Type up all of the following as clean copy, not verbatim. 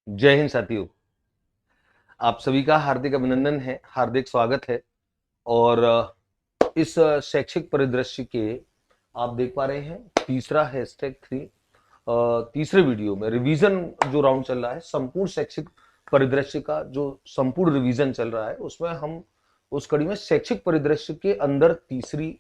जय हिंद साथियों। आप सभी का हार्दिक अभिनंदन है, हार्दिक स्वागत है। और इस शैक्षिक परिदृश्य के आप देख पा रहे हैं तीसरा हैशटैग 3। तीसरे वीडियो में रिवीजन जो राउंड चल रहा है, संपूर्ण शैक्षिक परिदृश्य का जो संपूर्ण रिवीजन चल रहा है, उसमें हम उस कड़ी में शैक्षिक परिदृश्य के अंदर तीसरी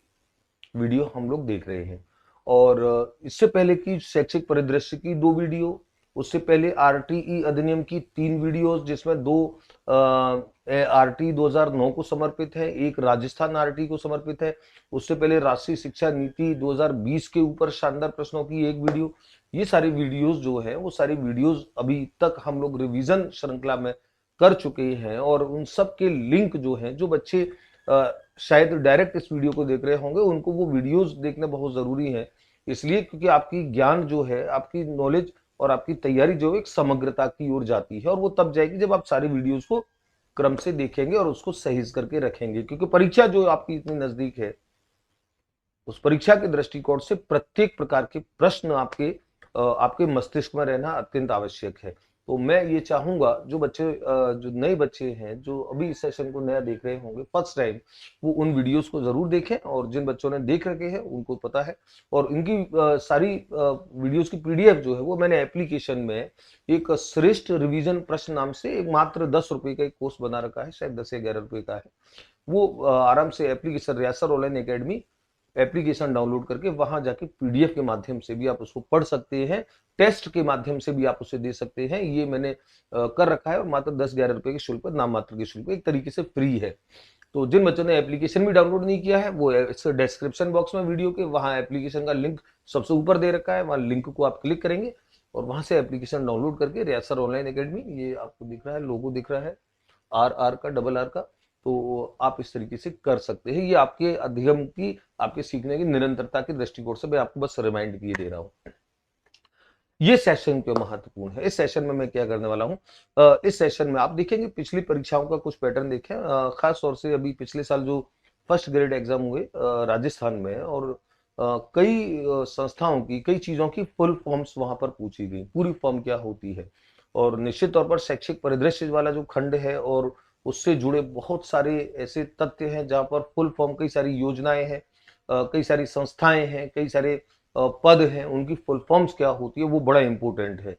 वीडियो हम लोग देख रहे हैं। और इससे पहले की शैक्षिक परिदृश्य की 2 वीडियो, उससे पहले आरटीई अधिनियम की 3 वीडियोस, जिसमें 2 आरटी 2009 को समर्पित है, एक राजस्थान आरटी को समर्पित है। उससे पहले राष्ट्रीय शिक्षा नीति 2020 के ऊपर शानदार प्रश्नों की एक वीडियो। ये सारी वीडियोस जो है वो सारी वीडियोस अभी तक हम लोग रिवीजन श्रृंखला में कर चुके हैं, और उन सब के लिंक जो हैं, जो बच्चे शायद डायरेक्ट इस वीडियो को देख रहे होंगे, उनको वो वीडियोस देखना बहुत जरूरी है। इसलिए क्योंकि आपकी ज्ञान जो है, आपकी नॉलेज और आपकी तैयारी जो है एक समग्रता की ओर जाती है, और वो तब जाएगी जब आप सारी वीडियोस को क्रम से देखेंगे और उसको सहेज करके रखेंगे। क्योंकि परीक्षा जो आपकी इतनी नजदीक है, उस परीक्षा के दृष्टिकोण से प्रत्येक प्रकार के प्रश्न आपके मस्तिष्क में रहना अत्यंत आवश्यक है। तो मैं ये चाहूंगा जो बच्चे, जो नए बच्चे हैं, जो अभी इस सेशन को नया देख रहे होंगे फर्स्ट टाइम, वो उन वीडियोस को जरूर देखें। और जिन बच्चों ने देख रखे हैं उनको पता है, और इनकी सारी वीडियोस की पीडीएफ जो है वो मैंने एप्लीकेशन में एक श्रेष्ठ रिवीजन प्रश्न नाम से एक मात्र 10 रुपए का एक कोर्स बना रखा है, शायद 10 या 11 रुपए का है। वो आराम से एप्लीकेशन रियासत ऑनलाइन एकेडमी एप्लीकेशन डाउनलोड करके वहां जाके पीडीएफ के माध्यम से भी आप उसको पढ़ सकते हैं, टेस्ट के माध्यम से भी आप उसे दे सकते हैं। ये मैंने कर रखा है, और मात्र 10-11 रुपए के शुल्क पर, नाम मात्र के शुल्क पर, एक तरीके से फ्री है। तो जिन बच्चों ने एप्लीकेशन भी डाउनलोड नहीं किया है, वो इस डिस्क्रिप्शन बॉक्स में वीडियो के वहां एप्लीकेशन का लिंक सबसे ऊपर दे रखा है, वहां लिंक को आप क्लिक करेंगे और वहां से एप्लीकेशन डाउनलोड करके रियासत ऑनलाइन एकेडमी, ये आपको दिख रहा है, लोगो दिख रहा है आर का, डबल आर का, तो आप इस तरीके से कर सकते हैं। ये आपके अध्ययन की, आपके सीखने की निरंतरता के दृष्टिकोण से मैं आपको बस रिमाइंड किए दे रहा हूं। ये सेशन क्यों महत्वपूर्ण है, इस सेशन में मैं क्या करने वाला हूं, इस सेशन में आप देखेंगे पिछली परीक्षाओं का कुछ पैटर्न देखें, खास तौर से अभी पिछले साल जो फर्स्ट ग्रेड एग्जाम हुए राजस्थान में, और कई संस्थाओं की, कई चीजों की फुल फॉर्म्स वहां पर पूछी गई, पूरी फॉर्म क्या होती है। और निश्चित तौर पर शैक्षिक परिदृश्य वाला जो खंड है, और उससे जुड़े बहुत सारे ऐसे तथ्य हैं जहां पर फुल फॉर्म, कई सारी योजनाएं हैं, कई सारी संस्थाएं हैं, कई सारे पद हैं, उनकी फुल फॉर्म्स क्या होती है, वो बड़ा इंपॉर्टेंट है।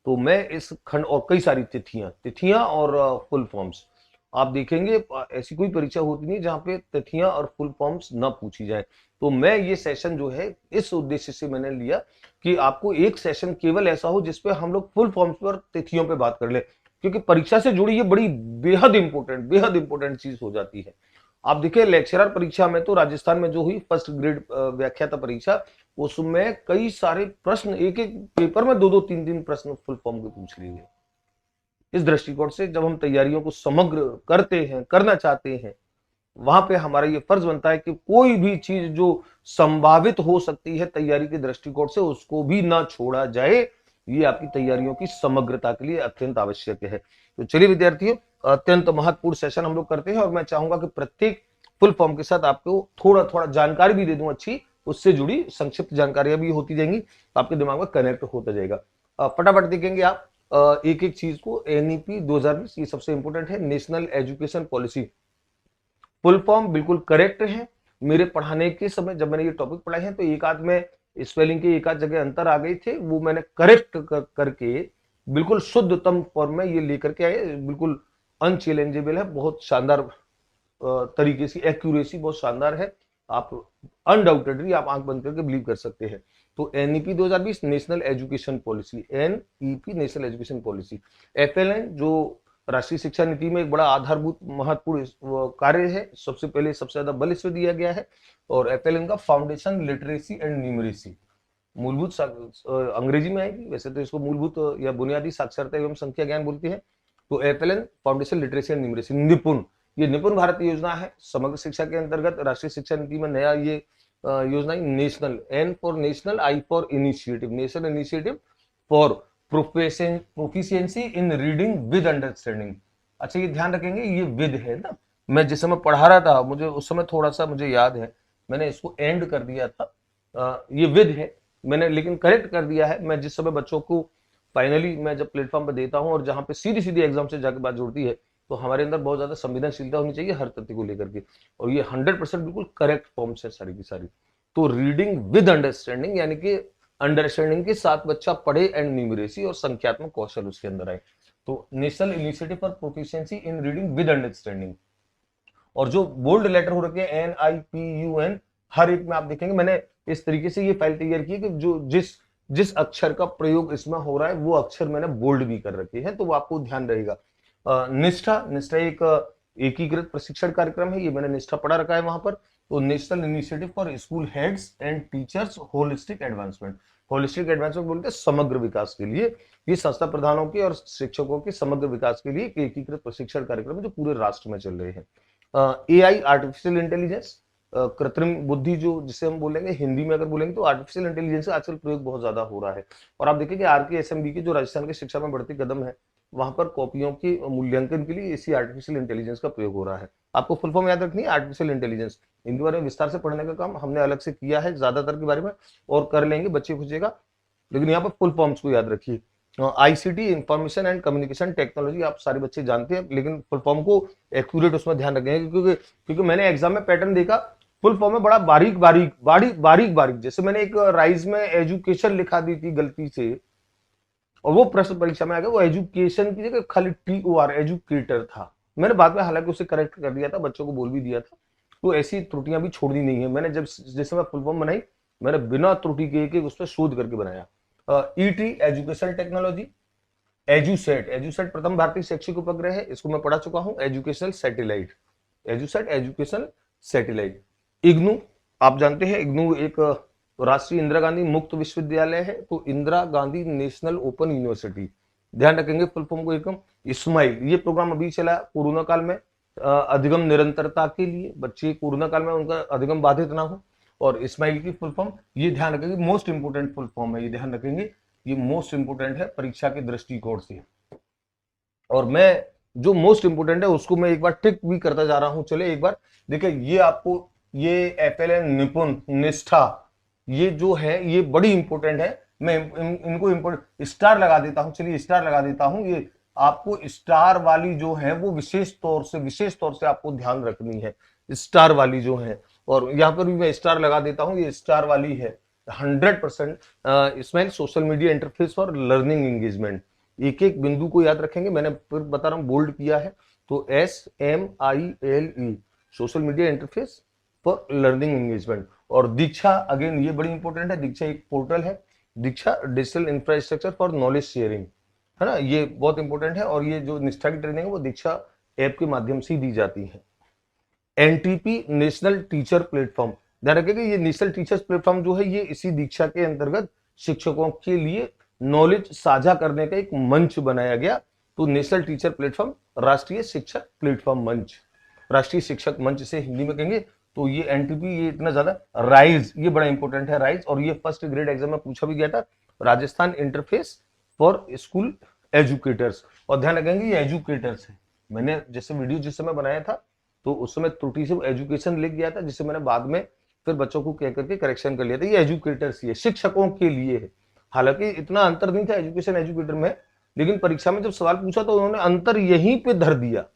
तो मैं इस खंड, और कई सारी तिथियां तिथियां और फुल फॉर्म्स, आप देखेंगे ऐसी कोई परीक्षा होती नहीं जहां पे तिथियां और फुल फॉर्म्स ना पूछी जाए। तो मैं ये सेशन जो है इस उद्देश्य से मैंने लिया कि आपको एक सेशन केवल ऐसा हो जिसपे हम लोग फुल फॉर्म्स पर, तिथियों पे बात कर ले, क्योंकि परीक्षा से जुड़ी ये बड़ी बेहद इंपॉर्टेंट चीज हो जाती है। आप देखिए लेक्चरर परीक्षा में तो राजस्थान में जो हुई फर्स्ट ग्रेड व्याख्याता परीक्षा, उसमें कई सारे प्रश्न, एक एक पेपर में 2-2 3-3 प्रश्न फुल फॉर्म के पूछ लिए गए। इस दृष्टिकोण से जब हम तैयारियों को समग्र करते हैं, करना चाहते हैं, वहां पे हमारा ये फर्ज बनता है कि कोई भी चीज जो संभावित हो सकती है तैयारी के दृष्टिकोण से, उसको भी ना छोड़ा जाए। ये आपकी तैयारियों की समग्रता के लिए अत्यंत आवश्यक है। तो चलिए विद्यार्थियों, अत्यंत महत्वपूर्ण सेशन हम लोग करते हैं, और मैं चाहूंगा कि प्रत्येक फुल फॉर्म के साथ आपको थोड़ा थोड़ा जानकारी भी दे दूं अच्छी, उससे जुड़ी संक्षिप्त जानकारियां भी होती जाएंगी, तो आपके दिमाग में कनेक्ट होता जाएगा। फटाफट देखेंगे आप एक एक चीज को। एनईपी 2020, ये सबसे इंपॉर्टेंट है, national education policy. Full form बिल्कुल करेक्ट है। मेरे पढ़ाने के समय जब मैंने ये टॉपिक पढ़ाए हैं, तो एक आध में स्पेलिंग के एक आध जगह अंतर आ गए थे, वो मैंने करेक्ट करके बिल्कुल शुद्धतम फॉर्म में ये लेकर के आए, बिल्कुल अनचैलेंजेबल है, बहुत शानदार तरीके से, एक्यूरेसी बहुत शानदार है। आप अनडाउटेडली आप आंख बंद करके बिलीव कर सकते हैं। तो NEP 2020 national education policy, NEP national education policy. FLN जो राष्ट्रीय शिक्षा नीति में एक बड़ा आधारभूत महत्वपूर्ण कार्य है, सबसे पहले सबसे ज्यादा बल इसमें दिया गया है। और एफएलएन का फाउंडेशन लिटरेसी एंड न्यूमरेसी, मूलभूत अंग्रेजी में आएगी, वैसे तो इसको मूलभूत या बुनियादी साक्षरता एवं संख्या ज्ञान बोलती है। तो FLN foundation literacy and numeracy, निपुण, ये निपुण भारत योजना है समग्र शिक्षा के अंतर्गत। राष्ट्रीय शिक्षा नीति में नया ये योजना, national, N for national, I for initiative, national initiative for proficiency in reading with understanding. अच्छा ये ध्यान रखेंगे, ये विद है ना, मैं जिस समय पढ़ा रहा था मुझे उस समय थोड़ा सा मुझे याद है, मैंने इसको एंड कर दिया था, ये विद है मैंने, लेकिन करेक्ट कर दिया है। मैं जिस समय बच्चों को फाइनली मैं जब प्लेटफॉर्म पर देता हूं और जहां पे सीधी सीधी एग्जाम से जाकर बात जुड़ती है, तो हमारे अंदर बहुत ज्यादा संवेदनशीलता होनी चाहिए हर तथ्य को लेकर के, और ये 100% बिल्कुल करेक्ट फॉर्म्स है सारी की सारी। तो रीडिंग विद अंडरस्टैंडिंग, यानी कि अंडरस्टैंडिंग के साथ बच्चा पढ़े एंड न्यूमरेसी और संख्यात्मक कौशल उसके अंदर आए। तो national initiative for proficiency in reading with understanding, और जो बोल्ड लेटर हो रखे हैं NIPUN, हर एक में आप देखेंगे मैंने इस तरीके से ये फाइल तैयार की है कि जो जिस जिस अक्षर का प्रयोग इसमें हो रहा है वो अक्षर मैंने बोल्ड भी कर रखे हैं, तो वो आपको ध्यान रहेगा। निष्ठा, निष्ठा एक एकीकृत प्रशिक्षण कार्यक्रम है, ये मैंने निष्ठा पढ़ा रखा है वहां पर। तो national initiative for school heads and teachers holistic advancement, holistic advancement बोलते हैं समग्र विकास के लिए, ये संस्था प्रधानों के और शिक्षकों के समग्र विकास के लिए एक एकीकृत प्रशिक्षण कार्यक्रम है जो पूरे राष्ट्र में चल रहे हैं। AI आर्टिफिशियल इंटेलिजेंस, कृत्रिम बुद्धि, जो जिसे हम बोलेंगे हिंदी में अगर बोलेंगे तो आर्टिफिशियल इंटेलिजेंस का आजकल प्रयोग बहुत ज्यादा हो रहा है। और आप देखिए कि RKSMB के जो राजस्थान के शिक्षा में बढ़ती कदम है, वहां पर कॉपियों के मूल्यांकन के लिए इसी आर्टिफिशियल इंटेलिजेंस का प्रयोग हो रहा है। आपको फुल फॉर्म याद रखनी है आर्टिफिशियल इंटेलिजेंस, इनके बारे में विस्तार से पढ़ने का काम हमने अलग से किया है ज्यादातर के बारे में, और कर लेंगे, बच्चे पूछेगा, लेकिन यहाँ पर फुल फॉर्म्स को याद रखिए। ICT information and communication technology आप सारे बच्चे जानते हैं, लेकिन फुल फॉर्म को एक्यूरेट उसमें ध्यान रखेंगे, क्योंकि मैंने एग्जाम में पैटर्न देखा, फुल फॉर्म में बड़ा बारीक बारीक बारीक बारीक बारीक, जैसे मैंने एक राइज में एजुकेशन लिखा दी थी गलती से, और वो प्रश्न परीक्षा में आ गया, वो एजुकेशन की जगह खाली TOR एजुकेटर था। मैंने बाद में हालांकि उसे करेक्ट कर दिया था, बच्चों को बोल भी दिया था, तो ऐसी त्रुटियां भी छोड़नी नहीं है। मैंने जब जैसे मैं फुल फॉर्म बनाई, मैंने बिना त्रुटि के एक उस पर शोध करके बनाया। ET education technology, Edusat, Edusat प्रथम भारतीय शैक्षिक उपग्रह है, इसको मैं पढ़ा चुका हूं। Educational satellite, Edusat educational satellite. IGNOU, आप जानते हैं इग्नू एक राष्ट्रीय इंदिरा गांधी मुक्त विश्वविद्यालय है, तो Indira Gandhi national open university, ध्यान रखेंगे फुल फॉर्म को एकदम। इस्माइल, ये प्रोग्राम अभी चला कोरोना काल में, अधिगम निरंतरता के लिए, बच्चे कोरोना काल में उनका अधिगम बाधित ना हो। और इस्माइल की फुल फॉर्म ये ध्यान रखेंगे, मोस्ट इंपोर्टेंट फुल फॉर्म है, ये ध्यान रखेंगे, ये मोस्ट इंपोर्टेंट है परीक्षा के दृष्टिकोण से। और मैं जो मोस्ट इंपोर्टेंट है उसको मैं एक बार टिक भी करता जा रहा हूं। चले एक बार देखिए, ये आपको ये FLN निपुण निष्ठा, ये जो है ये बड़ी इंपोर्टेंट है, मैं इनको इंपोर्टेंट स्टार लगा देता हूं। चलिए स्टार लगा देता हूं, ये आपको स्टार वाली जो है वो विशेष तौर से आपको ध्यान रखनी है, स्टार वाली जो है, और यहाँ पर भी मैं स्टार लगा देता हूँ, ये स्टार वाली है 100%। इसमें social media interface for learning engagement, एक एक बिंदु को याद रखेंगे, मैंने फिर बता रहा हूँ बोल्ड किया है, तो SMILE social media interface for learning engagement. और दीक्षा, अगेन ये बड़ी इंपॉर्टेंट है, दीक्षा एक पोर्टल है, Diksha digital infrastructure for knowledge sharing, है ना, ये बहुत इंपॉर्टेंट है। और ये जो निष्ठा की ट्रेनिंग है वो दीक्षा ऐप के माध्यम से दी जाती है। NTP नेशनल टीचर प्लेटफॉर्म, ध्यान रखिएगा, ये नेशनल टीचर्स प्लेटफॉर्म जो है ये इसी दीक्षा के अंतर्गत शिक्षकों के लिए नॉलेज साझा करने का एक मंच बनाया गया। तो नेशनल टीचर प्लेटफॉर्म, राष्ट्रीय शिक्षक प्लेटफॉर्म मंच, राष्ट्रीय शिक्षक मंच से हिंदी में कहेंगे। तो ये NTP, ये इतना ज्यादा, राइज, ये बड़ा इंपॉर्टेंट है राइज, और ये फर्स्ट ग्रेड एग्जाम में पूछा भी गया था, Rajasthan interface for school educators. और ध्यान रखेंगे ये एजुकेटर्स है, मैंने जैसे वीडियो जिस समय बनाया था तो उस समय त्रुटि से एजुकेशन लिख गया था, जिससे मैंने बाद में फिर बच्चों को कह करके करेक्शन कर लिया था, ये एजुकेटर्स, ये शिक्षकों के लिए है। हालांकि इतना अंतर नहीं था एजुकेशन एजुकेटर में, लेकिन परीक्षा में जब सवाल पूछा तो उन्होंने अंतर यहीं पे धर दिया,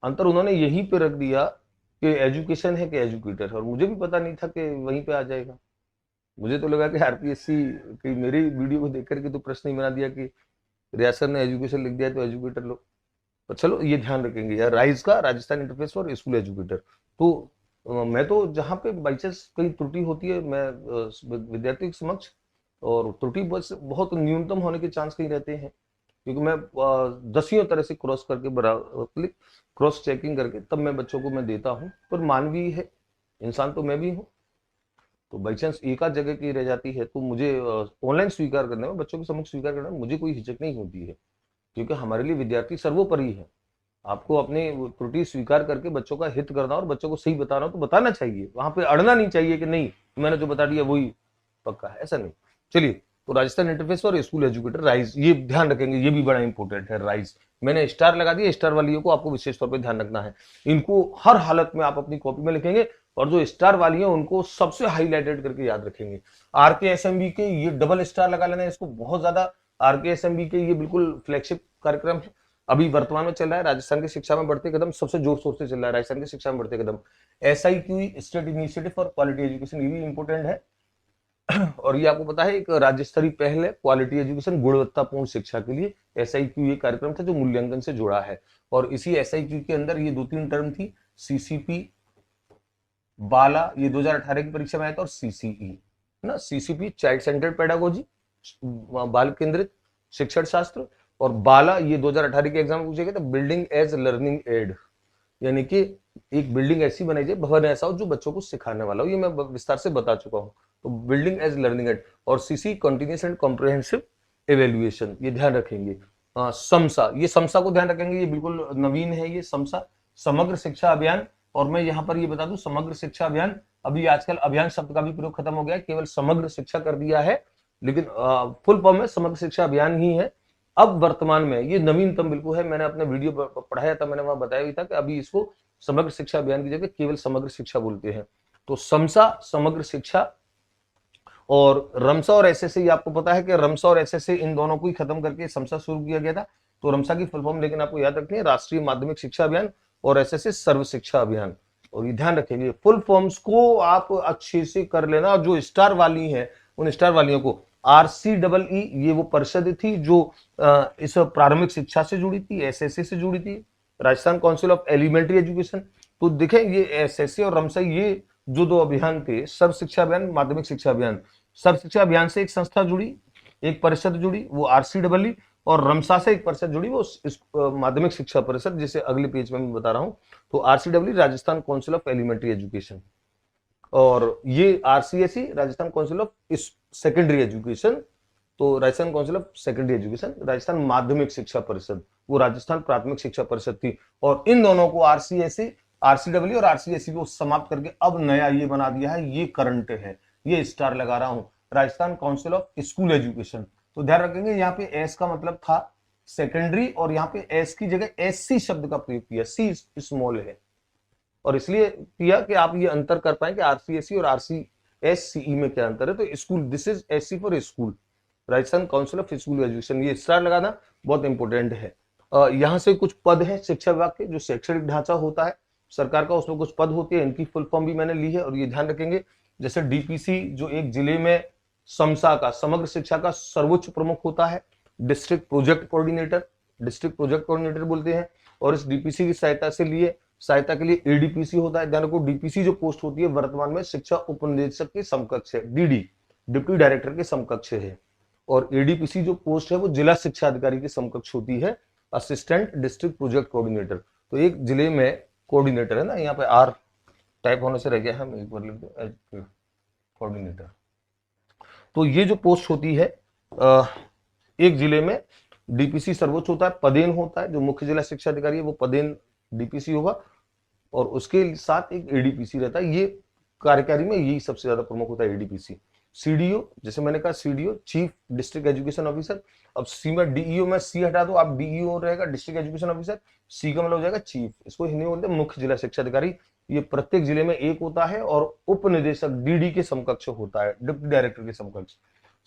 अंतर उन्होंने यहीं पे रख दिया कि एजुकेशन है कि एजुकेटर है, और मुझे भी पता नहीं था कि वहीं पे आ जाएगा। मुझे तो लगा कि RPSC की मेरी वीडियो को देख करके तो प्रश्न ही बना दिया कि रियासत ने एजुकेशन लिख दिया तो एजुकेटर लो। तो चलो ये ध्यान रखेंगे यार, राइज का Rajasthan interface for school educator. तो मैं तो जहाँ पे बाई चांस कहीं त्रुटि होती है, मैं विद्यार्थी के समक्ष, और त्रुटि बस बहुत न्यूनतम होने के चांस कहीं रहते हैं, क्योंकि मैं दसियों तरह से क्रॉस करके बराबर क्रॉस चेकिंग करके तब मैं बच्चों को मैं देता हूँ। पर मानवीय है, इंसान तो मैं भी हूँ, तो बाई चांस एक आध जगह की रह जाती है तो मुझे ऑनलाइन स्वीकार करने में, बच्चों के समक्ष स्वीकार करने में मुझे कोई हिचक नहीं होती है, क्योंकि हमारे लिए विद्यार्थी सर्वोपरि है। आपको अपनी त्रुटि स्वीकार करके बच्चों का हित करना और बच्चों को सही बताना तो बताना चाहिए, वहां पे अड़ना नहीं चाहिए कि नहीं मैंने जो बता दिया वही पक्का है, ऐसा नहीं। चलिए, तो राजस्थान इंटरफेस और स्कूल एजुकेटर राइज, ये ध्यान रखेंगे, ये भी बड़ा इंपॉर्टेंट है राइज। मैंने स्टार लगा दिया, स्टार वालियों को आपको विशेष तौर पर ध्यान रखना है, इनको हर हालत में आप अपनी कॉपी में लिखेंगे, और जो स्टार वाली है उनको सबसे हाईलाइटेड करके याद रखेंगे। RKSMB के ये डबल स्टार लगा लेना, इसको बहुत ज्यादा RKSMB के ये बिल्कुल फ्लैगशिप कार्यक्रम है, अभी वर्तमान में चल रहा है। राजस्थान की शिक्षा में बढ़ते कदम सबसे जोर शोर से चल रहा है, राजस्थान की शिक्षा में बढ़ते कदम। SIQE state initiative for quality education, ये भी इंपॉर्टेंट है और ये आपको पता है एक राज्य स्तरीय पहल है क्वालिटी एजुकेशन, गुणवत्तापूर्ण शिक्षा के लिए। SIQE कार्यक्रम था जो मूल्यांकन से जुड़ा है, और इसी SIQE के अंदर ये 2-3 टर्म थी, CCP, बाला, ये 2018 की परीक्षा में आया था, और CCE ना, CCP चाइल्ड सेंटर्ड पेडागोजी, बाल केंद्रित शिक्षण शास्त्र, और बाला ये 2018 के एग्जाम में पूछा गया था, बिल्डिंग एज लर्निंग एड, यानी कि एक बिल्डिंग ऐसी बनाई जाए, भवन ऐसा हो जो बच्चों को सिखाने वाला हो, ये मैं विस्तार से बता चुका हूं। तो बिल्डिंग एज लर्निंग एड, और CC continuous and comprehensive evaluation, ये ध्यान रखेंगे। समसा, ये समसा को ध्यान रखेंगे, ये बिल्कुल नवीन है ये समसा, समग्र शिक्षा अभियान। और मैं यहाँ पर ये बता दूं, समग्र शिक्षा अभियान, अभी आजकल अभियान शब्द का भी प्रयोग खत्म हो गया है, केवल समग्र शिक्षा कर दिया है, लेकिन फुल फॉर्म में समग्र शिक्षा अभियान ही है। अब वर्तमान में ये नवीनतम बिल्कुल है, मैंने अपने वीडियो पढ़ाया था, मैंने वहां बताया भी था कि अभी इसको समग्र शिक्षा अभियान की जगह केवल समग्र शिक्षा बोलते हैं। तो समसा समग्र शिक्षा, और रमसा और SSA, आपको पता है कि रमसा और SSA इन दोनों को ही खत्म करके समसा शुरू किया गया था। तो रमसा की फुल फॉर्म लेकिन आपको याद रखनी है, राष्ट्रीय माध्यमिक शिक्षा अभियान, और SSA सर्व शिक्षा अभियान। और ये ध्यान रखेंगे, फुल फॉर्म्स को आप अच्छे से कर लेना। जो स्टार वाली है उन स्टार वालियों को, RCEE ये वो परिषद थी जो इस प्रारंभिक शिक्षा से जुड़ी थी, SSA से जुड़ी थी, Rajasthan council of elementary education. तो देखें ये SSA और रमसा ये जो दो अभियान थे, सर्व शिक्षा अभियान, माध्यमिक शिक्षा अभियान, सर्व शिक्षा अभियान से एक संस्था जुड़ी, एक परिषद जुड़ी, वो RCEE, और रमसा से एक परिषद जुड़ी, वो इस माध्यमिक शिक्षा परिषद, जिसे अगले पेज में मैं बता रहा हूं। तो RCEE Rajasthan council of elementary education, और ये RCSE Rajasthan council of secondary education. तो Rajasthan council of secondary education, Rajasthan Madhyamik Shiksha परिषद, वो राजस्थान प्राथमिक शिक्षा परिषद थी। और इन दोनों को RCSE, RCEE और RCSE को समाप्त करके अब नया ये बना दिया है, ये करंट है, ये स्टार लगा रहा हूं, Rajasthan council of school education. तो ध्यान रखेंगे, यहाँ पे एस का मतलब था सेकेंडरी, और यहाँ पे एस की जगह SC शब्द का प्रयोग किया, सी स्मॉल है, और इसलिए किया कि आप ये अंतर कर पाए कि RCSE और RCSCE में क्या अंतर है। तो school, this is SC for school, Rajasthan council of school education, ये स्टार लगाना बहुत इंपॉर्टेंट है। यहाँ से कुछ पद है शिक्षा विभाग के, जो शैक्षणिक ढांचा होता है सरकार का, उसमें कुछ पद होते हैं, इनकी फुल फॉर्म भी मैंने ली है, और ये ध्यान रखेंगे। जैसे DPC जो एक जिले में समसा का, समग्र शिक्षा का सर्वोच्च प्रमुख होता है, district project coordinator, district project coordinator बोलते हैं। और इस DPC की सहायता के लिए ADPC होता है। ध्यान रखो, DPC जो पोस्ट होती है वर्तमान में शिक्षा उपनिदेशक के समकक्ष है, DD डिप्टी डायरेक्टर के समकक्ष है, और ADPC जो पोस्ट है वो जिला शिक्षा अधिकारी के समकक्ष होती है, असिस्टेंट डिस्ट्रिक्ट प्रोजेक्ट कोऑर्डिनेटर। तो एक जिले में कोऑर्डिनेटर है ना, यहाँ पे R टाइप होने से रह गया है, एक बार लिख दो कोऑर्डिनेटर। तो ये जो पोस्ट होती है एक जिले में, DPC सर्वोच्च होता है, पदेन होता है, जो मुख्य जिला शिक्षा अधिकारी है वो पदेन DPC होगा, और उसके साथ एक ADPC रहता है। ये कार्यकारी में यही सबसे ज्यादा प्रमुख होता है, ADPC। CDO, जैसे मैंने कहा, CDO chief district education officer. अब C में DEO में C हटा दो, आप DEO रहेगा, डिस्ट्रिक्ट एजुकेशन ऑफिसर। C का मतलब हो जाएगा चीफ, इसको हिंदी में बोलते हैं मुख्य जिला शिक्षा अधिकारी। ये प्रत्येक जिले में एक होता है, और उप निदेशक DD के समकक्ष होता है, डिप्टी डायरेक्टर के समकक्ष।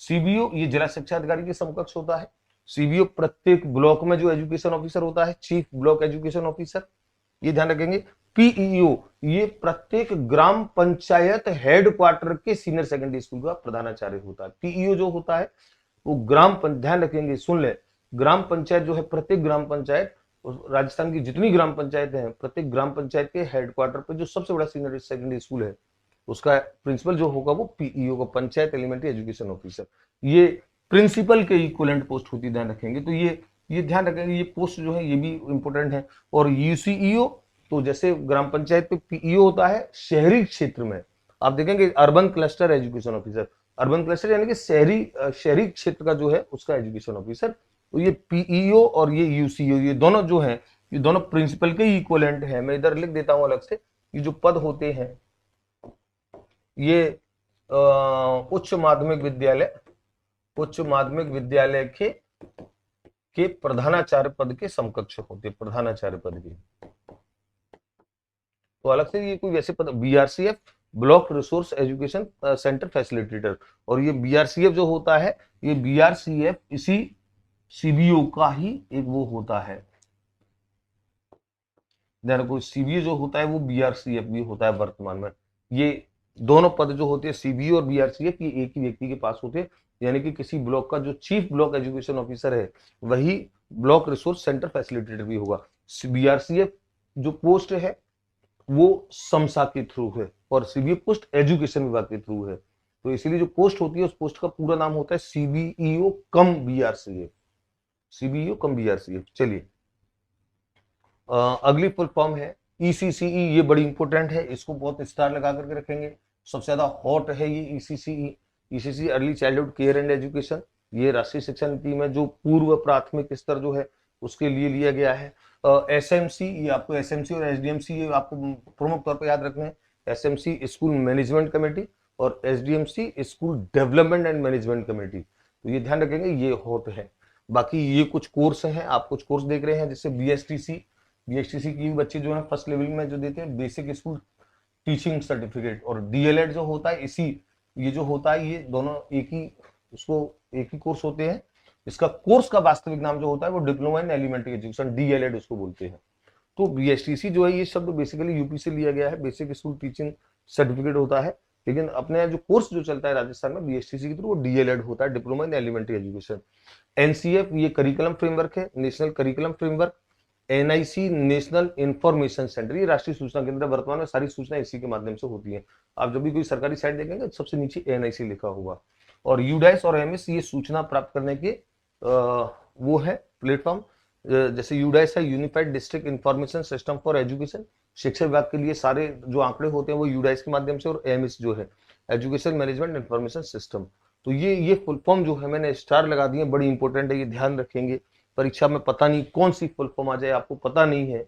CBO ये जिला शिक्षा अधिकारी के समकक्ष होता है। CBO प्रत्येक ब्लॉक में जो एजुकेशन ऑफिसर होता है, चीफ ब्लॉक एजुकेशन ऑफिसर, ये ध्यान रखेंगे। PEO ये प्रत्येक ग्राम पंचायत हेडक्वार्टर के सीनियर सेकेंडरी स्कूल का प्रधानाचार्य होता है। PEO जो होता है वो ध्यान रखेंगे, सुन ले, ग्राम पंचायत जो है, प्रत्येक ग्राम पंचायत, राजस्थान की जितनी ग्राम पंचायतें हैं, प्रत्येक ग्राम पंचायत के हेडक्वार्टर पर जो सबसे बड़ा सीनियर सेकेंडरी स्कूल है, उसका प्रिंसिपल जो होगा वो PEO का, पंचायत एलिमेंट्री एजुकेशन ऑफिसर। ये प्रिंसिपल के इक्विवेलेंट पोस्ट होती है, ध्यान रखेंगे। तो ये ध्यान रखेंगे, ये पोस्ट जो है ये भी इंपॉर्टेंट है। और UCEO, तो जैसे ग्राम पंचायत पे PEO होता है, शहरी क्षेत्र में आप देखेंगे urban cluster education officer, urban cluster यानी कि शहरी क्षेत्र का जो है उसका एजुकेशन ऑफिसर। तो ये PEO और ये UCEO, ये दोनों जो है, ये दोनों प्रिंसिपल के इक्विवेलेंट है। मैं इधर लिख देता हूं अलग से, ये जो पद होते हैं ये उच्च माध्यमिक विद्यालय के प्रधानाचार्य पद के समकक्ष होते, प्रधानाचार्य पद के। तो अलग से ये कोई वैसे पद, BRCF block resource education centre facilitator, और ये BRCF जो होता है, ये BRCF इसी सीबीओ का ही एक वो होता है, ध्यान रखो सीबीओ जो होता है वो बीआरसीएफ भी होता है वर्तमान में। ये दोनों पद जो होते हैं सीबीओ और बीआरसीएफ ये एक ही व्यक्ति के पास होते हैं, यानी कि किसी ब्लॉक का जो चीफ ब्लॉक एजुकेशन ऑफिसर है वही ब्लॉक रिसोर्स सेंटर फैसिलिटेटर भी होगा। बीआरसीएफ जो पोस्ट है वो समसा के थ्रू है और सीबीओ पोस्ट एजुकेशन विभाग के थ्रू है, तो इसीलिए जो पोस्ट होती है उस पोस्ट का पूरा नाम होता है सीबीईओ कम बीआरसीएफ, सीबीईओ कम बीआरसीएफ। चलिए अगली फुल फॉर्म है ईसीसीई, ये बड़ी इंपॉर्टेंट है, इसको बहुत स्टार लगा करके रखेंगे, सबसे ज्यादा हॉट है ये ECCE. ECC early childhood care and education, ये राष्ट्रीय शिक्षा नीति में जो पूर्व प्राथमिक स्तर जो है उसके लिए लिया गया है। एसएमसी, ये आपको एसएमसी और एसडीएमसी ये आपको प्रमुख तौर पर याद रखना है। एसएमसी स्कूल मैनेजमेंट कमेटी और SDMC school development and management committee, तो ये ध्यान रखेंगे ये हॉट है। बाकी ये कुछ कोर्स हैं, आप कुछ कोर्स देख रहे हैं जैसे बीएसटीसी की बच्चे जो है फर्स्ट लेवल में जो देते हैं बेसिक स्कूल टीचिंग सर्टिफिकेट, और डीएलएड जो होता है इसी ये जो होता है ये दोनों एक ही उसको एक ही कोर्स होते हैं। इसका कोर्स का वास्तविक नाम जो होता है वो diploma in elementary education, DElEd उसको बोलते हैं। तो बीएसटीसी जो है ये शब्द बेसिकली यूपी से लिया गया है, बेसिक स्कूल टीचिंग सर्टिफिकेट होता है, लेकिन अपने जो कोर्स जो चलता है राजस्थान में बीएसटीसी के थ्रू वो डीएलएड होता है, diploma in elementary education. NCF ये करिकुलम फ्रेमवर्क है, national curriculum framework. NIC national information centre, ये राष्ट्रीय सूचना केंद्र, वर्तमान में सारी सूचना इसी के माध्यम से होती है। आप जब भी कोई सरकारी साइट देखेंगे सबसे नीचे एनआईसी लिखा होगा। और यूडाइस और एमएस ये सूचना प्राप्त करने के वो है प्लेटफॉर्म, जैसे यूडाइस है unified district information system for education, शिक्षा विभाग के लिए सारे जो आंकड़े होते हैं वो यूडाइस के माध्यम से, और एमएस जो है एजुकेशन मैनेजमेंट इंफॉर्मेशन सिस्टम। तो ये फुल फॉर्म जो है मैंने स्टार लगा दिए, बड़ी इंपॉर्टेंट है, ये ध्यान रखेंगे परीक्षा में पता नहीं कौन सी फुल फॉर्म आ जाए, आपको पता नहीं है।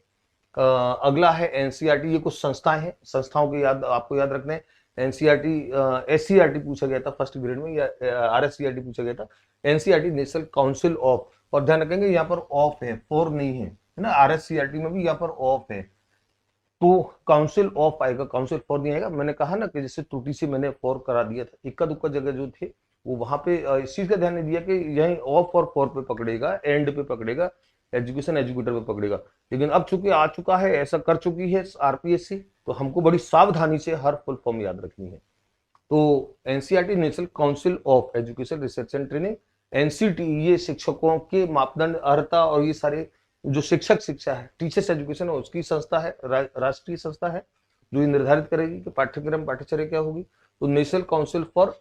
अगला है एनसीईआरटी, ये कुछ संस्थाएं हैं, संस्थाओं के आपको याद रखना है। एनसीईआरटी एससीईआरटी पूछा गया था फर्स्ट ग्रेड में, या आरएससीईआरटी पूछा गया था। एनसीईआरटी नेशनल काउंसिल ऑफ, और ध्यान रखेंगे यहाँ पर ऑफ है, फॉर नहीं है ना, आरएससीईआरटी में भी यहाँ पर ऑफ है, तो काउंसिल ऑफ आएगा, काउंसिल फॉर नहीं आएगा। मैंने कहा ना कि जैसे त्रुटि से मैंने फॉर करा दिया था, इक्का दुक्का जगह जो थे वो वहां पे इस चीज का ध्यान नहीं दिया कि यही ऑफ और फॉर पे पकड़ेगा, एंड पे पकड़ेगा, एजुकेशन एजुकेटर पे पकड़ेगा। लेकिन अब चूंकि आ चुका है, ऐसा कर चुकी है आरपीएससी, तो हमको बड़ी सावधानी से हर फुल फॉर्म याद रखनी है। तो NCERT national council of education research and training, NCT ये शिक्षकों के मापदंड अर्हता और ये सारे जो शिक्षा है टीचर्स एजुकेशन है उसकी संस्था है, राष्ट्रीय संस्था है जो ये निर्धारित करेगी कि पाठ्यक्रम पाठ्यचर्या क्या होगी। तो national council for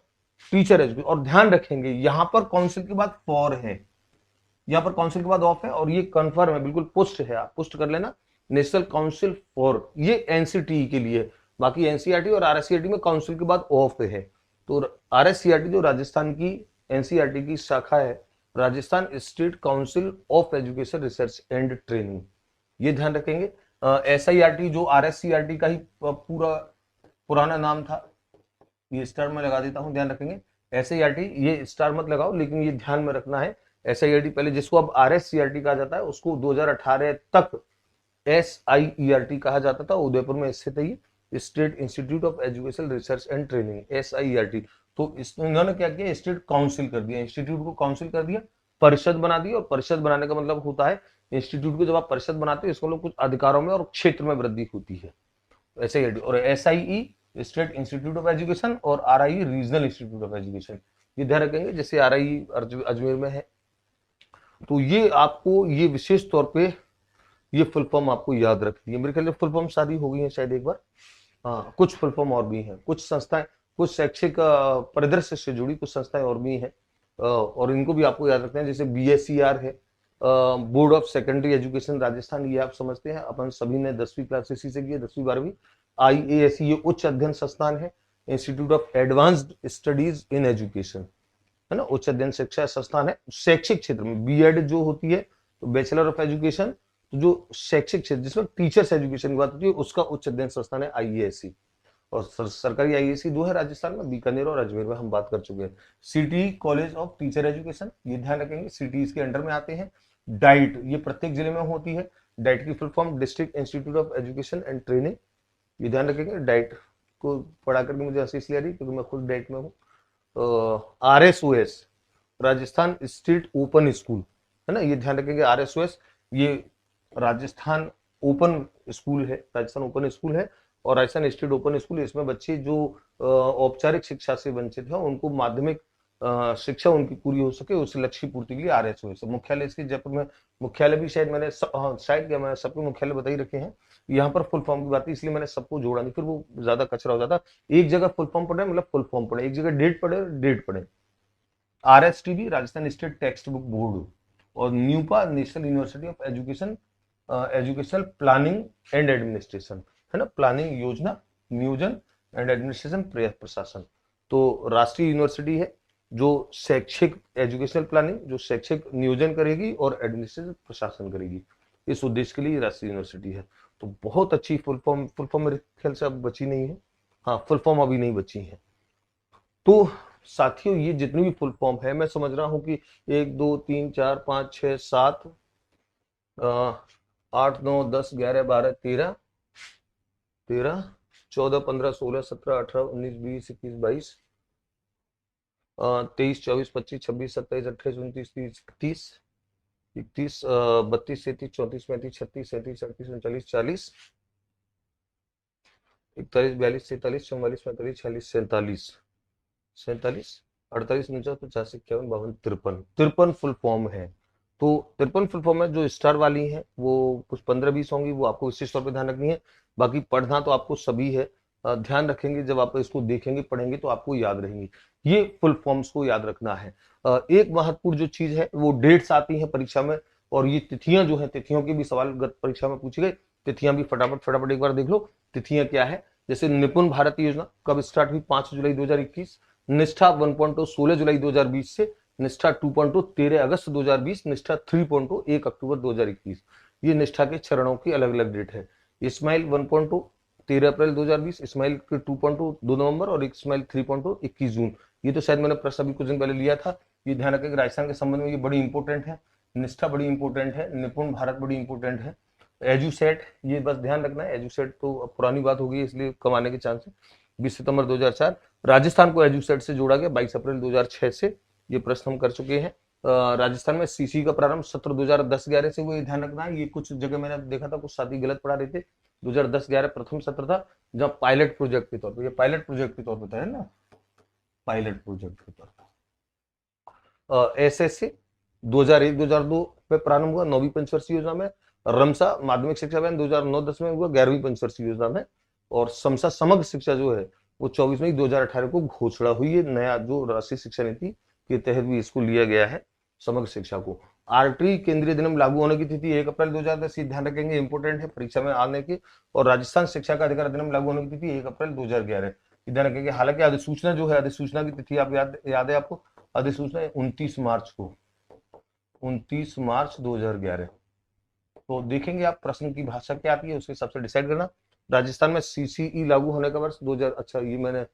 teacher education, और ध्यान रखेंगे यहाँ पर काउंसिल के बाद फॉर है, यहाँ पर काउंसिल के बाद ऑफ है, और ये कंफर्म है बिल्कुल, पुष्ट है, आप पुष्ट कर लेना नेशनल काउंसिल फॉर, ये एनसीटी के लिए। बाकी एनसीईआरटी और आरएससीईआरटी में काउंसिल के बाद ऑफ है। तो आरएससीईआरटी जो राजस्थान की एनसीईआरटी की शाखा है, Rajasthan state council of education research and training, ये ध्यान रखेंगे। एसआईआरटी जो आरएससीईआरटी का ही पूरा पुराना नाम था, ये स्टार में लगा देता हूं, ध्यान रखेंगे। एसआईआरटी ये स्टार मत लगाओ, लेकिन ये ध्यान में रखना है, एसआईआरटी पहले जिसको अब आरएससीईआरटी कहा जाता है उसको 2018 तक एसआईईआरटी कहा जाता था, उदयपुर में स्थित है ये state institute of education research and training, SIERT. तो इन्होंने क्या किया, स्टेट काउंसिल कर दिया, इंस्टीट्यूट को काउंसिल कर दिया, परिषद बना दी, और परिषद बनाने का मतलब होता है इंस्टीट्यूट को जब आप परिषद बनाते हो इसको लोग कुछ अधिकारों में और क्षेत्र में वृद्धि होती है, एसआईईआरटी। और SIE state institute of education, और RI regional institute of education, ये ध्यान रखेंगे, जैसे आरआई अजमेर में है। तो ये आपको ये विशेष तौर पे ये फुल फॉर्म आपको याद रखनी है। मेरे ख्याल से फुल फॉर्म सारी हो गई है शायद एक बार, हाँ कुछ फुल फॉर्म और भी हैं, कुछ संस्थाएं कुछ शैक्षिक परिदृश्य से जुड़ी कुछ संस्थाएं और भी हैं, और इनको भी आपको याद रखना है, जैसे बीएससीआर है, board of secondary education Rajasthan, ये आप समझते हैं, अपन सभी ने 10वीं क्लास इसी से की है, 10वीं 12वीं। आईएएससी ये उच्च अध्ययन संस्थान है, institute of advanced studies in education है ना, उच्च अध्ययन शिक्षा संस्थान है शैक्षिक क्षेत्र में। बीएड जो होती है तो बैचलर ऑफ एजुकेशन, तो जो शैक्षिक क्षेत्र जिसमें टीचर्स एजुकेशन की बात होती है उसका उच्च अध्ययन संस्थान है आईएएससी। और सरकारी आईएएससी 2 है राजस्थान में, बीकानेर और अजमेर में हम बात कर चुके हैं। City college of teacher education, ये ध्यान रखेंगे, सिटी इसके अंडर में आते हैं। डाइट ये प्रत्येक जिले में होती है, डाइट की full form district institute of education and training, ये ध्यान रखेंगे। डाइट को पढ़ा करके मुझे हंसी इसलिए आ रही क्योंकि मैं खुद डाइट में हूँ। आरएसओएस राजस्थान स्टेट ओपन स्कूल, है ना, ये ध्यान रखेंगे। RSOS ये राजस्थान ओपन स्कूल है, राजस्थान ओपन स्कूल है, और राजस्थान स्टेट ओपन स्कूल, इसमें बच्चे जो औपचारिक शिक्षा से वंचित हैं उनको माध्यमिक शिक्षा उनकी पूरी हो सके, उस लक्ष्य की पूर्ति के लिए RSOS। मुख्यालय इसकी जयपुर में, मुख्यालय भी शायद मैंने शायद क्या मैं सबके मुख्यालय बता ही रखे हैं। यहाँ पर फुल फॉर्म की बात है इसलिए मैंने सबको जोड़ा नहीं, फिर वो ज्यादा कचरा हो जाता। एक जगह फुल फॉर्म पढ़े मतलब फुल फॉर्म पढ़े, एक जगह डेट पढ़े डेट पढ़े। RSTB Rajasthan state textbook board, और NUEPA national university of education, educational planning and administration, है ना, प्लानिंग योजना नियोजन एंड एडमिनिस्ट्रेशन प्रशासन। तो राष्ट्रीय यूनिवर्सिटी है जो शैक्षिक एजुकेशनल प्लानिंग, जो शैक्षिक नियोजन करेगी और एडमिनिस्ट्रेशन प्रशासन करेगी, इस उद्देश्य के लिए राष्ट्रीय यूनिवर्सिटी है। तो बहुत अच्छी फुल फॉर्म मेरे ख्याल से अब बची नहीं है, हाँ फुल फॉर्म अभी नहीं बची है। तो साथियों ये जितनी भी फुल फॉर्म है, मैं समझ रहा हूं कि 1 2 3 4 5 6 7 8 9 10 11 12 13 14 15 16 17 18 19 20 21 22 23 24 25 26 27 28 29 30 31 31 32 33 34 35 36 37 38 39 40 41 42 43 44 45 46 47 47 48 49 50 51 52 53 53 फुल फॉर्म है। तो 53 फुल फॉर्म है, जो स्टार वाली है वो कुछ 15-20 होंगी, वो आपको विशेष तौर पे ध्यान रखनी है। बाकी पढ़ना तो आपको सभी है, ध्यान रखेंगे जब आप इसको देखेंगे पढ़ेंगे तो आपको याद रहेंगी। ये फुल फॉर्म्स को याद रखना है। एक महत्वपूर्ण जो चीज है वो डेट्स आती है परीक्षा में, और ये तिथियां जो है, तिथियों के भी सवाल गत परीक्षा में पूछे गए, तिथियां भी फटाफट फटाफट एक बार देख लो। तिथियां क्या है, जैसे निपुण भारत योजना कब स्टार्ट हुई, 5 जुलाई 2021। निष्ठा 1.0 16 जुलाई 2020 से, निष्ठा 2.0 13 अगस्त 2020, निष्ठा 3.0 1 अक्टूबर 2021। ये निष्ठा के चरणों की अलग अलग डेट है। इस्माइल 1.0 13 अप्रैल 2020, इस्माइल के 2.0 2 नवंबर, और इस्माइल 3.0 21 जून। ये तो शायद मैंने प्रश्न अभी कुछ दिन पहले लिया था। ये ध्यान रखें कि राजस्थान के संबंध में ये बड़ी इंपॉर्टेंट है, निष्ठा बड़ी इंपॉर्टेंट है, निपुण भारत बड़ी इंपॉर्टेंट है। एजुसेट ये बस ध्यान रखना है, एजुसेट तो अब पुरानी बात हो गई इसलिए कम आने के चांस है। 20 सितंबर 2004 राजस्थान को एजुसेट से जोड़ा गया, 22 अप्रैल 2006 से। ये प्रश्न हम कर चुके हैं। राजस्थान में सीसी का प्रारंभ सत्र 2010-11 से हुआ, ये ध्यान रखना है। ये कुछ जगह मैंने देखा था कुछ साथी गलत पढ़ा रहे थे। 2010-11 प्रथम सत्र था, जहां पायलट प्रोजेक्ट के तौर पर, ये पायलट प्रोजेक्ट के तौर पर था, है ना, पायलट प्रोजेक्ट के तौर पर। एसएससी 2001-2002 में प्रारंभ हुआ 9वीं पंचवर्षीय योजना में। रमसा माध्यमिक शिक्षा अभियान 2009-10 में हुआ 11वीं पंचवर्षीय योजना में। और समसा समग्र शिक्षा जो है वो 24 मई 2018 को घोषणा हुई है, नया जो राष्ट्रीय शिक्षा नीति के तहत भी इसको लिया गया है समग्र शिक्षा को। आरटी केंद्रीय अधिनियम लागू होने की तिथि 1 अप्रैल 2010, ध्यान रखेंगे इंपोर्टेंट है परीक्षा में आने की। और राजस्थान शिक्षा का अधिकार अधिनियम लागू होने की तिथि 1 अप्रैल 2011, ध्यान रखेंगे। हालांकि अधिसूचना जो है, अधिसूचना की तिथि आप याद है आपको, अधिसूचना 29 मार्च को, 29 मार्च 2011। तो देखेंगे आप प्रश्न की भाषा क्या आती है उसके हिसाब से डिसाइड करना। राजस्थान में सीसीई लागू होने का वर्ष 2000, अच्छा ये मैंने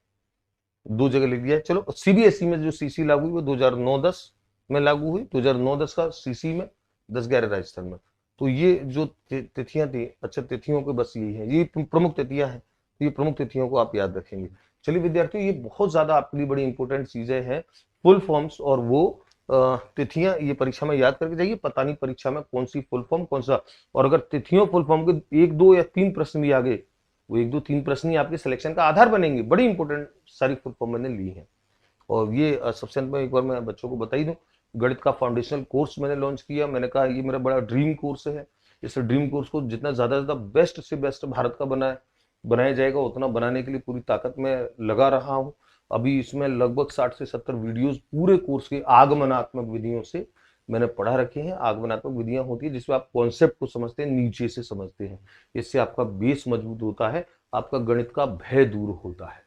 2 जगह लिख दिया है। चलो सीबीएसई में जो सीसी लागू हुई वो 2009-10 में लागू हुई, 2009-10 का सीसी में, 10-11 राजस्थान में। तो ये जो तिथियां थी, अच्छा तिथियों के बस यही है, ये प्रमुख तिथियां हैं, ये प्रमुख तिथियों को आप याद रखेंगे। चलिए विद्यार्थियों, ये बहुत ज्यादा आपके लिए बड़ी इंपॉर्टेंट चीजें हैं, फुल फॉर्म्स और वो तिथियां, ये परीक्षा में याद करके जाइए। पता नहीं परीक्षा में कौन सी फुल फॉर्म कौन सा, और अगर तिथियों फुल फॉर्म के 1 2 या 3 प्रश्न भी आ गए, वो 1 2 3 प्रश्न ही आपके सिलेक्शन का आधार बनेंगे। बड़ी इंपॉर्टेंट सारी फुल फॉर्म मैंने ली है। और ये सबसे अंत में एक बार मैं बच्चों को बता ही दूं, गणित का फाउंडेशनल कोर्स मैंने लॉन्च किया। मैंने कहा ये मेरा बड़ा ड्रीम कोर्स है, इस ड्रीम कोर्स को जितना ज्यादा बेस्ट से बेस्ट भारत का बनाया जाएगा, उतना बनाने के लिए पूरी ताकत में लगा रहा हूँ। अभी इसमें लगभग 60 से 70 वीडियोस पूरे कोर्स के आगमनात्मक विधियों से मैंने पढ़ा रखे हैं। आगमनात्मक विधियां होती है जिसमें आप कॉन्सेप्ट को समझते हैं, नीचे से समझते हैं। इससे आपका बेस मजबूत होता है, आपका गणित का भय दूर होता है।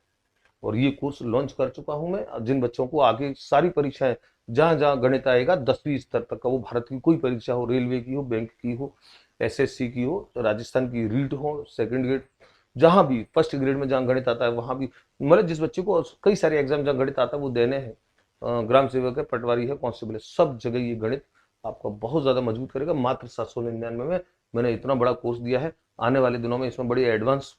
और ये कोर्स लॉन्च कर चुका हूं मैं। जिन बच्चों को आगे सारी परीक्षाएं, जहां जहां गणित आएगा 10वीं स्तर तक का, वो भारत की कोई परीक्षा हो, रेलवे की हो, बैंक की हो, एसएससी की हो, राजस्थान की रीट हो, सेकंड ग्रेड, जहां भी फर्स्ट ग्रेड में जहां गणित आता है वहां भी, मतलब जिस बच्चे को कई सारे एग्जाम जहां गणित आता है वो देने हैं, ग्राम सेवक है, पटवारी है, कांस्टेबल है, सब जगह ये गणित आपका बहुत ज्यादा मजबूत करेगा। मात्र 799 में मैंने इतना बड़ा कोर्स दिया है। आने वाले दिनों में इसमें बड़ी एडवांस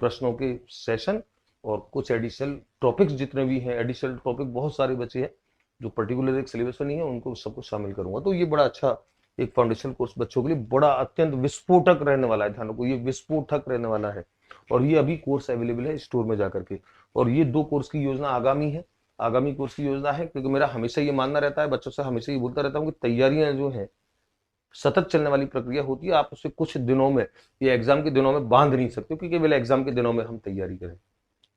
प्रश्नों के सेशन और कुछ एडिशनल टॉपिक्स जितने भी हैं, एडिशनल टॉपिक बहुत सारे बचे हैं, जो पर्टिकुलर एक सिलेबस में नहीं है उनको सबको शामिल करूंगा। तो ये बड़ा अच्छा एक फाउंडेशन कोर्स बच्चों के लिए बड़ा अत्यंत विस्फोटक रहने वाला है, ध्यान रखो ये विस्फोटक रहने वाला है। और ये अभी कोर्स अवेलेबल है स्टोर में जाकर के। और ये 2 कोर्स की योजना आगामी है, आगामी कोर्स की योजना है, क्योंकि मेरा हमेशा ये मानना रहता है, बच्चों से हमेशा ये बोलता रहता हूँ कि तैयारियां जो है सतत चलने वाली प्रक्रिया होती है। आप उसे कुछ दिनों में या एग्जाम के दिनों में बांध नहीं सकते, क्योंकि केवल एग्जाम के दिनों में हम तैयारी करें।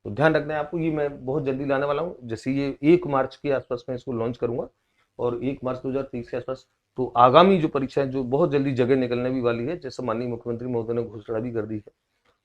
तो ध्यान रखना है आपको, ये मैं बहुत जल्दी लाने वाला हूँ। जैसे ये 1 मार्च के आसपास में इसको लॉन्च करूंगा, और 1 मार्च 2023 के आसपास तो आगामी जो परीक्षा है जो बहुत जल्दी जगह निकलने भी वाली है, जैसे माननीय मुख्यमंत्री महोदय ने घोषणा भी कर दी है।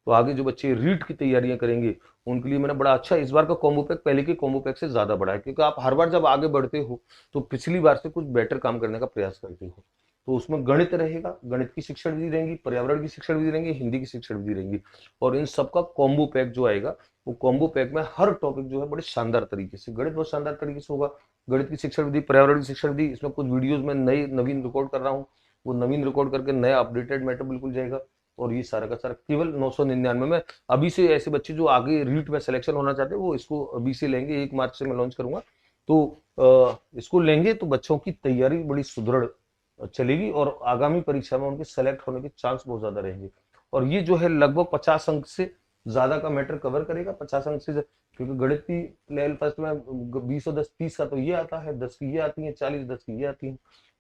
तो आगे जो बच्चे रीट की तैयारियां करेंगे उनके लिए मैंने बड़ा अच्छा इस बार का कॉम्बो पैक पहले के कॉम्बो पैक से ज्यादा बड़ा है, क्योंकि आप हर बार जब आगे बढ़ते हो तो पिछली बार से कुछ बेटर काम करने का प्रयास करते हो। तो उसमें गणित रहेगा, गणित की शिक्षण विधि रहेंगी, पर्यावरण की शिक्षण विधि रहेंगी, हिंदी की शिक्षण विधि रहेंगी, और इन सबका कॉम्बो पैक जो आएगा वो कॉम्बो पैक में हर टॉपिक जो है बड़े शानदार तरीके से, गणित बहुत शानदार तरीके से होगा, गणित की शिक्षण विधि, पर्यावरण की शिक्षण विधि, इसमें कुछ वीडियोज में नई नवीन रिकॉर्ड कर रहा हूँ, वो नवीन रिकॉर्ड करके नया अपडेटेड मैटर बिल्कुल जाएगा। और ये सारा का सारा केवल 999 में। अभी से ऐसे बच्चे जो आगे रीट में सिलेक्शन होना चाहते हैं वो इसको अभी से लेंगे, 1 मार्च से मैं लॉन्च करूंगा। तो इसको लेंगे तो बच्चों की तैयारी बड़ी सुदृढ़ चलेगी, और आगामी परीक्षा में उनके सेलेक्ट होने के चांस बहुत ज्यादा रहेंगे। और ये जो है लगभग 50 अंक से ज्यादा का मैटर कवर करेगा, 50 अंक से, क्योंकि गणित की लेवल फर्स्ट में 20 और 10 30 का तो ये आता है, 10 की ये आती है, 40 10 की ये आती है,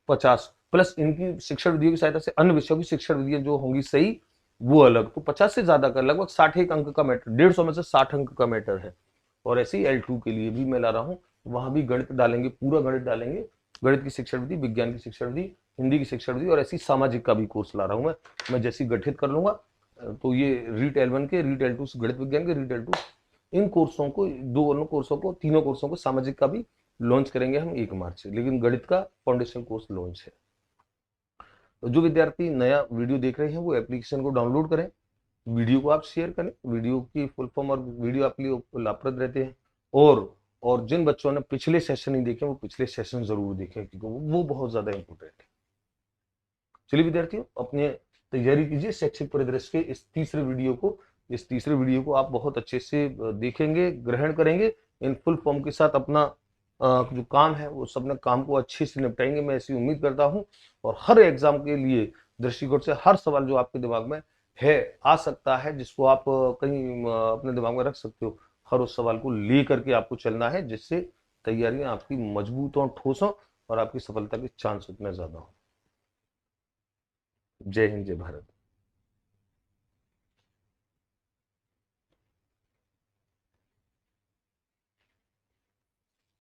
50 प्लस इनकी शिक्षण विधियों की सहायता से अन्य विषयों की शिक्षण विधियां जो होंगी सही वो अलग, तो 50 से ज्यादा का लगभग 61 अंक का मैटर, 150 में से 60 अंक का मैटर है। और ऐसे ही L2 के लिए भी मैं ला रहा हूँ, वहां भी गणित डालेंगे, पूरा गणित डालेंगे, गणित की शिक्षण विधि, विज्ञान की शिक्षण विधि, हिंदी की शिक्षण विधि, और ऐसी सामाजिक का भी कोर्स ला रहा हूँ मैं जैसी गठित कर लूंगा। तो ये रीट L1 के, रीट L2 गणित विज्ञान के, रीट L2 इन कोर्सों को, दोनों कोर्सों को, तीनों कोर्सों को सामाजिक का भी लॉन्च करेंगे हम 1 मार्च से, लेकिन गणित का फाउंडेशन कोर्स लॉन्च है। तो जो विद्यार्थी नया वीडियो देख रहे हैं वो एप्लीकेशन को डाउनलोड करें, वीडियो को आप शेयर करें, वीडियो की फुल फॉर्म और वीडियो आपके लिए लाभप्रद रहते हैं। और जिन बच्चों ने पिछले सेशन नहीं देखे वो पिछले सेशन जरूर देखें, क्योंकि वो बहुत ज्यादा इंपॉर्टेंट है। चलिए विद्यार्थियों, अपने तैयारी कीजिए शैक्षिक परिदृश्य के इस तीसरे वीडियो को आप बहुत अच्छे से देखेंगे, ग्रहण करेंगे, इन फुल फॉर्म के साथ अपना जो काम है वो सब काम को अच्छे से निपटाएंगे, मैं ऐसी उम्मीद करता हूं। और हर एग्जाम के लिए दृष्टिकोण से हर सवाल जो आपके दिमाग में है, आ सकता है, जिसको आप कहीं अपने दिमाग में रख सकते हो, हर उस सवाल को ले करके आपको चलना है, जिससे तैयारियां आपकी मजबूत और ठोस हो और आपकी सफलता के चांस उतने ज्यादा हो। जय हिंद, जय भारत।